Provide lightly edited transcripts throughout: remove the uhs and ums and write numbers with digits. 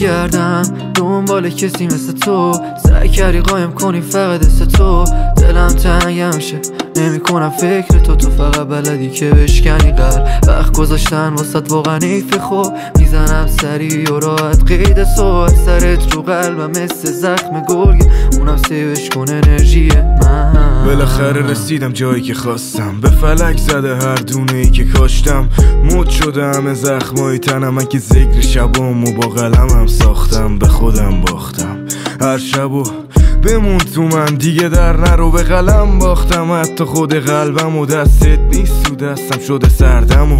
نمیگردم دنبال کسی مثل تو، سعی کردی قایم کنی فقط دست تو. دلم تنگ میشه نمیکنم فکر تو فقط بلدی که بشکنی قلب. وقت گذاشتن واسط واقعا حیف، خوب میزنم سریع و راحت قید سو سرت رو قلبم مثل زخم گرگ، اونم سیوش کن انرژی من. بالاخره رسیدم جایی که خواستم، به فلک زده هر دونه ای که کاشتم. مد شده همه زخمای تنم، من که ذکر شبامو با قلمم ساختم. به خودم باختم هر شبو بمون تو من، دیگه در نرو به قلم باختم. حتی خود قلبم و دستت نیست تو دستم شده سردم و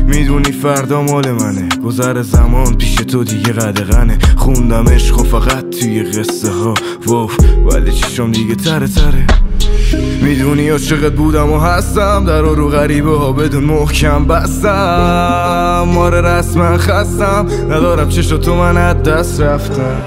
میدونی فردا مال منه. گذر زمان پیش تو دیگه قدغنه، خوندم عشق و فقط توی قصه ها واف، ولی چشم دیگه تره تره. میدونی عاشقت بودم و هستم، در رو غریبه ها بدون محکم بستم. آره رسما خستم، ندارم چشم تو من از دست رفتم.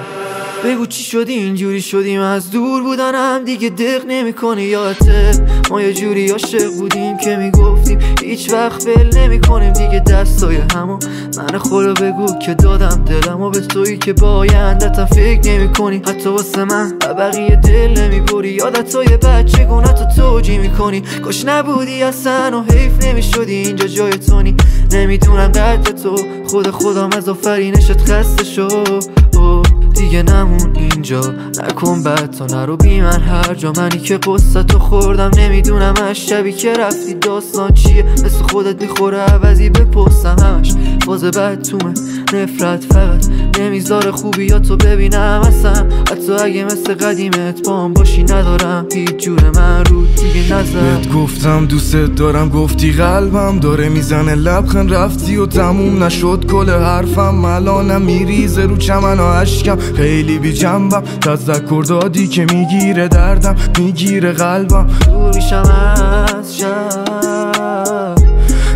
بگو چی شدی اینجوری شدیم از دور بودنم دیگه دق نمی کنی یادته؟ ما یه جوری عاشق بودیم که میگفتیم هیچ وقت فیل نمی کنیم دیگه دستای همو. من خدا بگو که دادم دلمو به تویی که با آیندتم فکر نمی کنی، حتی واسه من بقیه دل نمی بری. یادتای بچگونه تو توجی می کنی، کاش نبودی اصلا و حیف نمی شدی اینجا جای تونی. نمیدونم قدر تو خودم از آفرینشت خسته شو دیگه نمون اینجا، نکن بد تا نرو بی من هر جا. منی که قصه تو خوردم نمیدونم از شبی که رفتی داستان چیه، مثل خودت میخوره عوضی بپرسم همش باز بد تومه نفرت فقط نمیذاره خوبیاتو ببینم اصلا. حتی اگه مثل قدیمت بام باشی ندارم هیچ جور من رو دیگه نزد. گفتم دوست دارم گفتی قلبم داره میزنه لبخند، رفتی و تموم نشد کل حرفم. الانم میریزه رو چمن و اشکم، خیلی بی جنبم. تذکر دادی که میگیره دردم میگیره قلبم. دور میشم از شب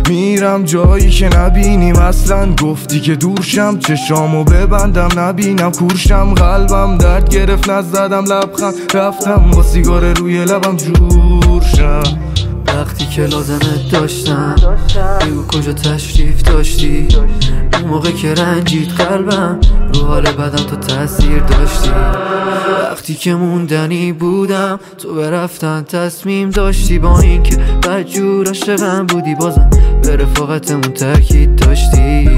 میرم جایی که نبینیم اصلا، گفتی که دورشم چشامو ببندم نبینم کورشم. قلبم درد گرفت نزدم لبخند، رفتم با سیگار روی لبم جورشم. وقتی که لازمت داشتم بگو کجا تشریف داشتی، اون موقع که رنجید قلبم رو حال بدم تو تاثیر داشتی. وقتی که موندنی بودم تو به رفتن تصمیم داشتی، با اینکه بدجور عاشقم بودی بازم به رفاقتمون تاکید داشتی.